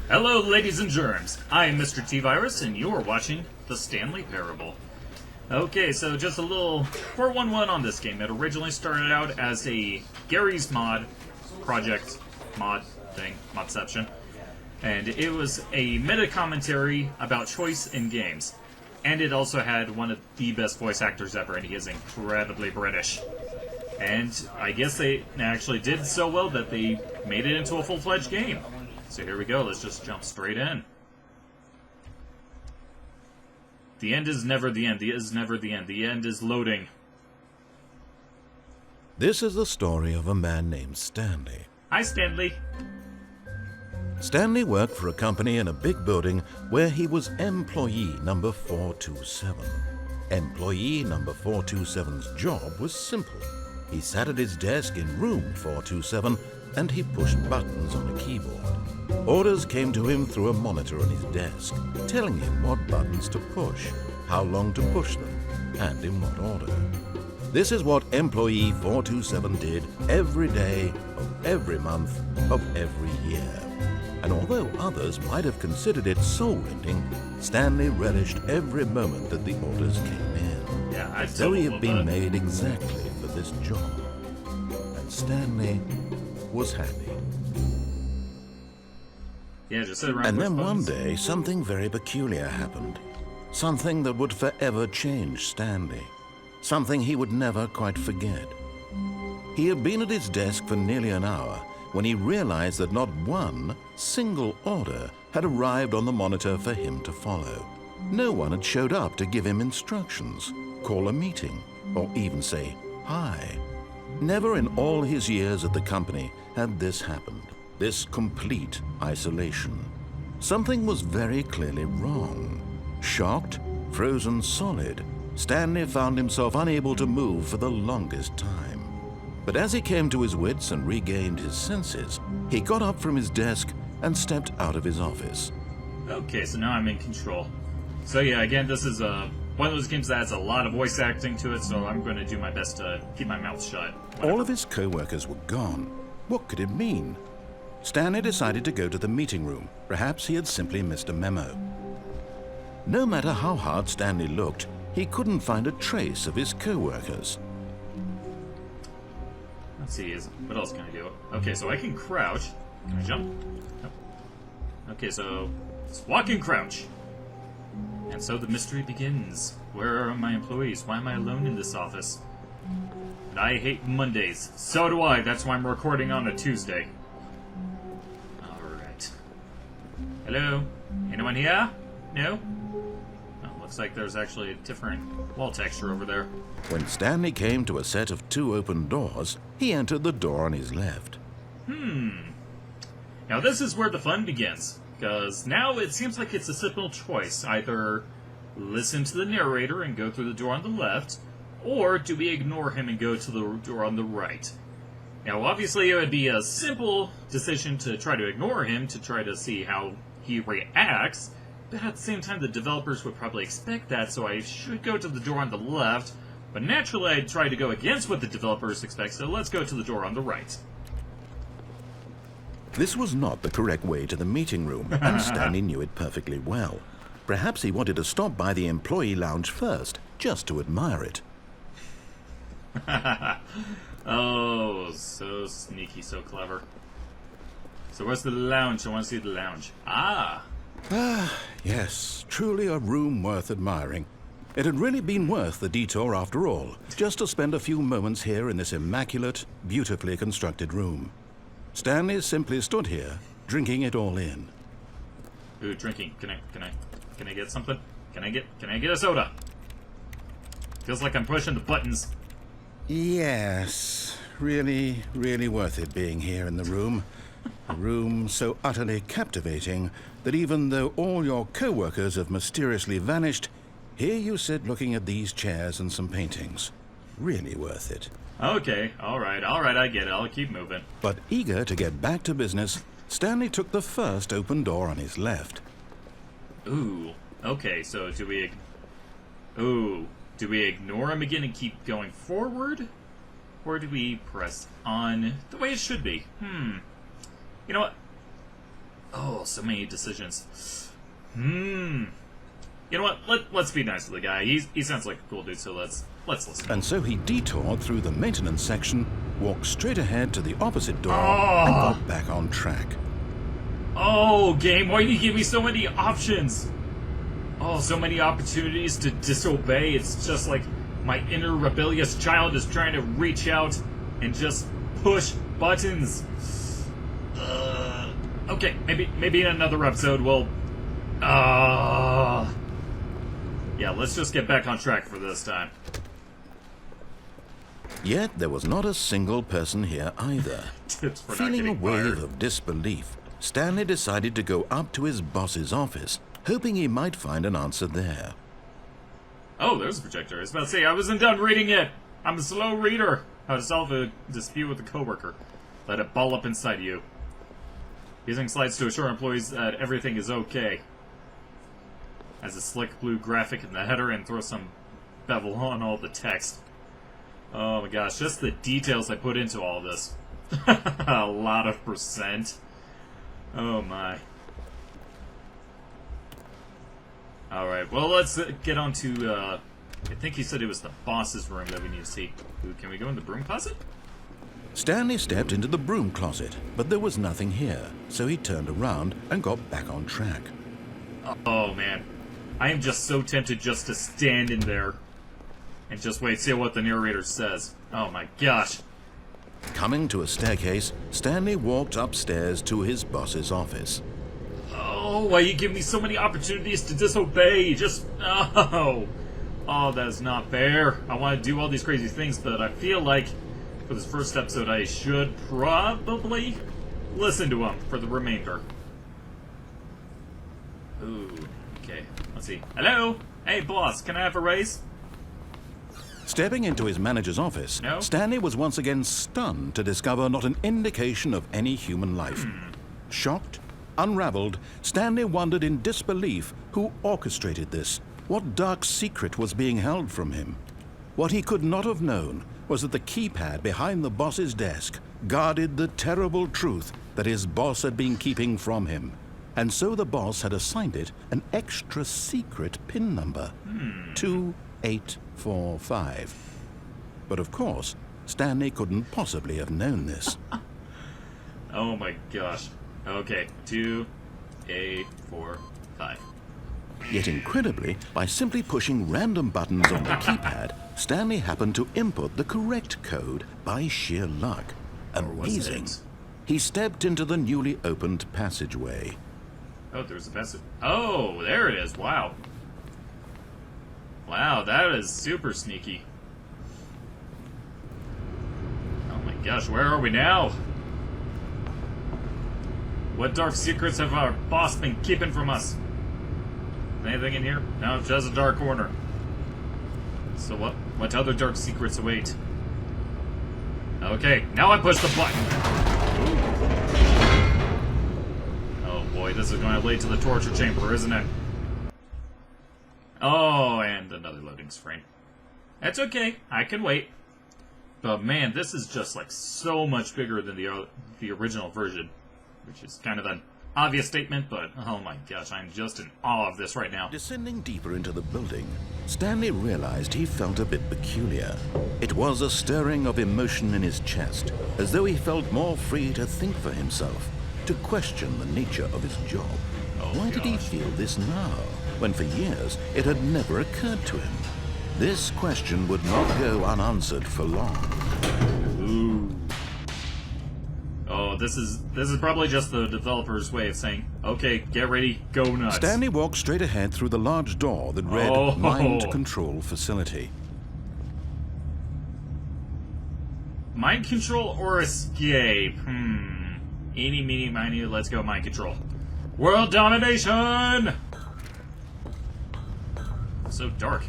Hello, ladies and germs. I'm Mr. T-Virus, and you're watching The Stanley Parable. Okay, so just a little 411 on this game. It originally started out as a Gary's mod project, modception, and it was a meta-commentary about choice in games. And it also had one of the best voice actors ever, and he is incredibly British. And I guess they actually did so well that they made it into a full-fledged game. So here we go, let's just jump straight in. The end is never the end, the end is never the end, the end is loading. This is the story of a man named Stanley. Hi, Stanley. Stanley worked for a company in a big building where he was employee number 427. Employee number 427's job was simple. He sat at his desk in room 427 and he pushed buttons on a keyboard. Orders came to him through a monitor on his desk, telling him what buttons to push, how long to push them, and in what order. This is what employee 427 did every day of every month of every year. And although others might have considered it soul-rending, Stanley relished every moment that the orders came in. Yeah, I'd though he had love been that. made exactly for this job. And Stanley was happy. Yeah, just sit around And push then one buttons. day, something very peculiar happened. Something that would forever change Stanley. Something he would never quite forget. He had been at his desk for nearly an hour when he realized that not one single order had arrived on the monitor for him to follow. No one had showed up to give him instructions, call a meeting, or even say hi. Never in all his years at the company had this happened. This complete isolation. Something was very clearly wrong. Shocked, frozen solid, Stanley found himself unable to move for the longest time. But as he came to his wits and regained his senses, he got up from his desk and stepped out of his office. Okay, so now I'm in control. So yeah, again, this is one of those games that has a lot of voice acting to it, so I'm going to do my best to keep my mouth shut. All of his co-workers were gone. What could it mean? Stanley decided to go to the meeting room. Perhaps he had simply missed a memo. No matter how hard Stanley looked, he couldn't find a trace of his co-workers. Let's see, what else can I do? Okay, so I can crouch. Can I jump? No. Okay, so let's walk and crouch. And so the mystery begins. Where are my employees? Why am I alone in this office? And I hate Mondays. So do I. That's why I'm recording on a Tuesday. Alright. Hello? Anyone here? No? Oh, looks like there's actually a different wall texture over there. When Stanley came to a set of two open doors, he entered the door on his left. Now this is where the fun begins, because now it seems like it's a simple choice. Either listen to the narrator and go through the door on the left, or do we ignore him and go to the door on the right? Now obviously it would be a simple decision to try to ignore him to try to see how he reacts, but at the same time the developers would probably expect that, so I should go to the door on the left, but naturally I'd try to go against what the developers expect, so let's go to the door on the right. This was not the correct way to the meeting room, and Stanley knew it perfectly well. Perhaps he wanted to stop by the employee lounge first, just to admire it. Oh, so sneaky, so clever. So where's the lounge? I want to see the lounge. Ah! Yes, truly a room worth admiring. It had really been worth the detour after all, just to spend a few moments here in this immaculate, beautifully constructed room. Stanley simply stood here, drinking it all in. Ooh, drinking. Can I get something? Can I get a soda? Feels like I'm pushing the buttons. Yes, really, really worth it being here in the room. A room so utterly captivating that even though all your co-workers have mysteriously vanished, here you sit looking at these chairs and some paintings. Really worth it. Okay, alright, I get it. I'll keep moving. But eager to get back to business, Stanley took the first open door on his left. Ooh, okay, so do we ignore him again and keep going forward? Or do we press on the way it should be? You know what? Oh, so many decisions. You know what? Let's be nice to the guy. He sounds like a cool dude, so let's listen. And so he detoured through the maintenance section, walked straight ahead to the opposite door, and got back on track. Oh, game, why do you give me so many options? Oh, so many opportunities to disobey. It's just like my inner rebellious child is trying to reach out and just push buttons. Okay, maybe in another episode we'll... Yeah, let's just get back on track for this time. Yet there was not a single person here either. Feeling a wave of disbelief, Stanley decided to go up to his boss's office, hoping he might find an answer there. Oh, there's a projector. I was about to say, I wasn't done reading it. I'm a slow reader. How to solve a dispute with a coworker. Let it ball up inside you. Using slides to assure employees that everything is okay. Has a slick blue graphic in the header and throw some bevel on all the text. Oh my gosh, just the details I put into all this. A lot of percent. Oh my. Alright, well let's get on to, I think he said it was the boss's room that we need to see. Ooh, can we go in the broom closet? Stanley stepped into the broom closet, but there was nothing here, so he turned around and got back on track. Oh man, I am just so tempted just to stand in there and just wait, see what the narrator says. Oh my gosh. Coming to a staircase, Stanley walked upstairs to his boss's office. Oh, why you give me so many opportunities to disobey? Just, oh, that is not fair. I want to do all these crazy things, but I feel like for this first episode I should probably listen to him for the remainder. Ooh, okay, let's see. Hello? Hey boss, can I have a raise? Stepping into his manager's office, No? Stanley was once again stunned to discover not an indication of any human life. Shocked, unraveled, Stanley wondered in disbelief who orchestrated this. What dark secret was being held from him? What he could not have known was that the keypad behind the boss's desk guarded the terrible truth that his boss had been keeping from him. And so the boss had assigned it an extra secret PIN number. 2845. But of course, Stanley couldn't possibly have known this. Oh my gosh. Okay, 2845. Yet incredibly, by simply pushing random buttons on the keypad, Stanley happened to input the correct code by sheer luck. Amazing. Was it? He stepped into the newly opened passageway. Oh, there's a passage. Oh, there it is. Wow. Wow, that is super sneaky. Oh my gosh, where are we now? What dark secrets have our boss been keeping from us? Anything in here? No, just a dark corner. So what other dark secrets await? Okay, now I push the button. Ooh. Oh boy, this is going to lead to the torture chamber, isn't it? Oh, and another loading screen. That's okay, I can wait. But man, this is just like so much bigger than the original version, which is kind of an obvious statement, but oh my gosh, I'm just in awe of this right now. Descending deeper into the building, Stanley realized he felt a bit peculiar. It was a stirring of emotion in his chest, as though he felt more free to think for himself, to question the nature of his job. Oh, Why did he feel this now, when for years it had never occurred to him? This question would not go unanswered for long. Ooh. Oh, this is probably just the developer's way of saying, okay, get ready, go nuts. Stanley walked straight ahead through the large door that read Mind Control Facility. Mind control or escape? Eeny, meeny, miny, let's go mind control. World domination! So dark.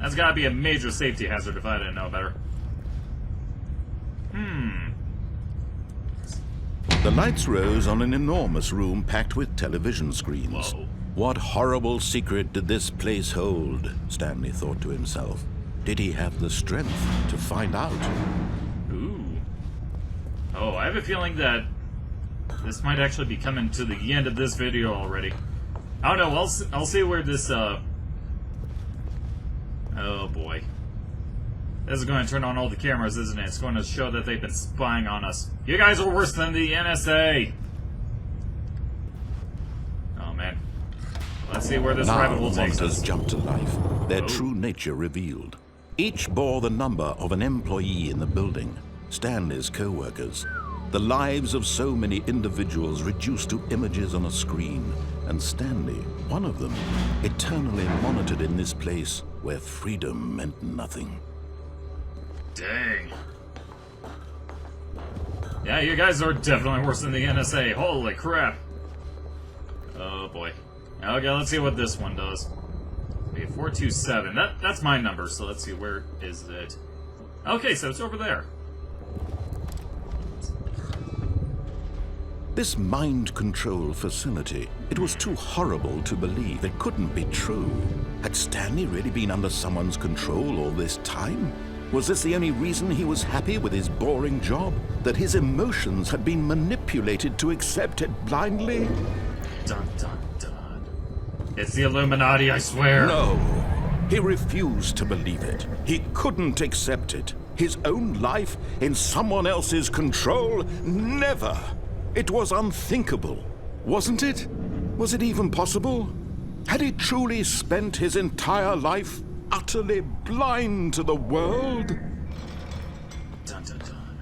That's gotta be a major safety hazard if I didn't know better. The lights rose on an enormous room packed with television screens. Whoa. What horrible secret did this place hold? Stanley thought to himself. Did he have the strength to find out? Ooh. Oh, I have a feeling that This might actually be coming to the end of this video already. I don't know, I'll see where this, oh boy. This is going to turn on all the cameras, isn't it? It's going to show that they've been spying on us. You guys are worse than the NSA! Oh, man. Let's see where this rabbit hole takes us. Monsters jumped to life, their true nature revealed. Each bore the number of an employee in the building, Stanley's co-workers. The lives of so many individuals reduced to images on a screen, and Stanley, one of them, eternally monitored in this place where freedom meant nothing. Dang. Yeah, you guys are definitely worse than the NSA. Holy crap. Oh boy. Okay, let's see what this one does. Okay, 427. That's my number, so let's see, where is it? Okay, so it's over there. This mind control facility, it was too horrible to believe. It couldn't be true. Had Stanley really been under someone's control all this time? Was this the only reason he was happy with his boring job? That his emotions had been manipulated to accept it blindly? Dun dun dun. It's the Illuminati, I swear. No. He refused to believe it. He couldn't accept it. His own life in someone else's control? Never. It was unthinkable, wasn't it? Was it even possible? Had he truly spent his entire life utterly blind to the world? Dun, dun, dun.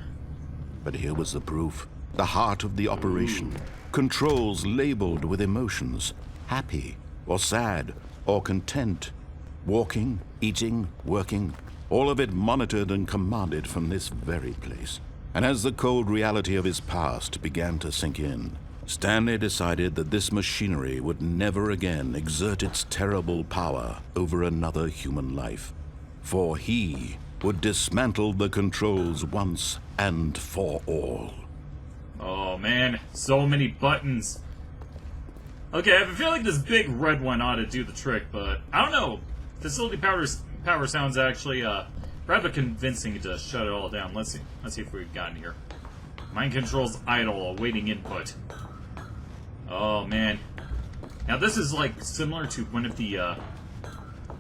But here was the proof. The heart of the operation. Controls labeled with emotions. Happy, or sad, or content. Walking, eating, working. All of it monitored and commanded from this very place. And as the cold reality of his past began to sink in, Stanley decided that this machinery would never again exert its terrible power over another human life. For he would dismantle the controls once and for all. Oh man, so many buttons. Okay, I feel like this big red one ought to do the trick, but I don't know. Facility power sounds actually rather convincing to shut it all down. Let's see if we've gotten here. Mind controls idle, awaiting input. Oh man. Now this is like similar to one of the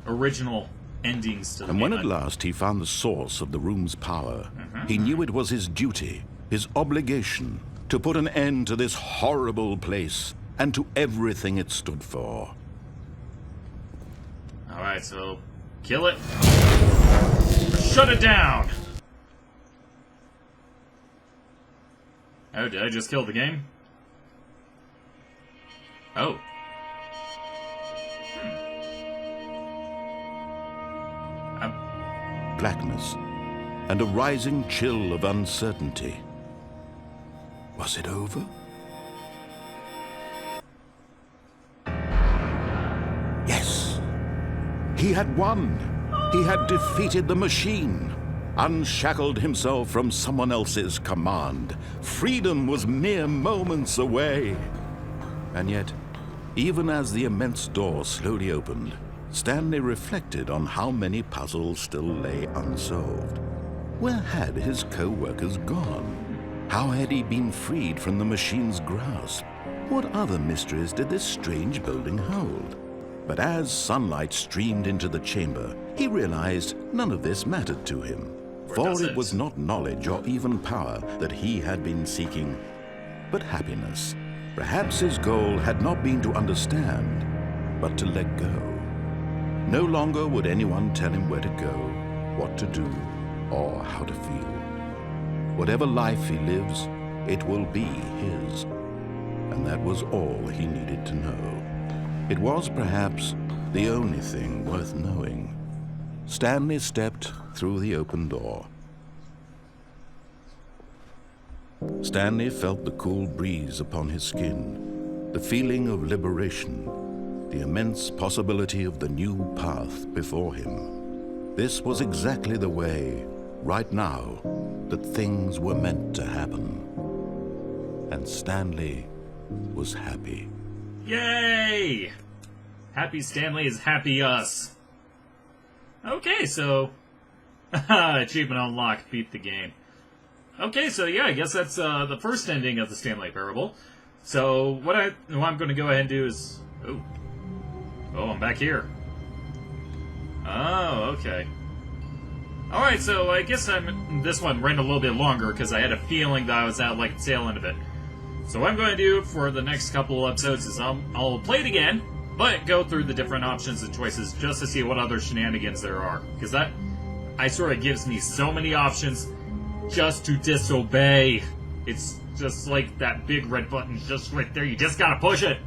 original endings to the And game. when at last he found the source of the room's power, he knew it was his duty, his obligation, to put an end to this horrible place and to everything it stood for. Alright, so kill it. Shut it down! Oh, did I just kill the game? Oh. Blackness and a rising chill of uncertainty. Was it over? Yes. He had won. He had defeated the machine, unshackled himself from someone else's command. Freedom was mere moments away. And yet, even as the immense door slowly opened, Stanley reflected on how many puzzles still lay unsolved. Where had his co-workers gone? How had he been freed from the machine's grasp? What other mysteries did this strange building hold? But as sunlight streamed into the chamber, he realized none of this mattered to him. For it was not knowledge or even power that he had been seeking, but happiness. Perhaps his goal had not been to understand, but to let go. No longer would anyone tell him where to go, what to do, or how to feel. Whatever life he lives, it will be his. And that was all he needed to know. It was perhaps the only thing worth knowing. Stanley stepped through the open door. Stanley felt the cool breeze upon his skin, the feeling of liberation, the immense possibility of the new path before him. This was exactly the way, right now, that things were meant to happen. And Stanley was happy. Yay! Happy Stanley is happy us. Okay, so... Achievement unlocked, beat the game. Okay, so yeah, I guess that's the first ending of the Stanley Parable. So what I'm going to go ahead and do is... Oh, I'm back here. Oh, okay. Alright, so I guess this one ran a little bit longer because I had a feeling that I was at like the tail end of it. So what I'm going to do for the next couple of episodes is I'll play it again, but go through the different options and choices just to see what other shenanigans there are. Because that sort of gives me so many options just to disobey. It's just like that big red button just right there. You just gotta push it.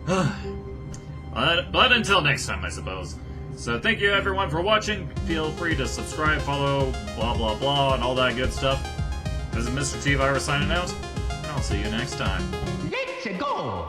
But until next time, I suppose. So thank you everyone for watching. Feel free to subscribe, follow, blah blah blah, and all that good stuff. This is Mr. T Virus signing out. I'll see you next time. Let's go!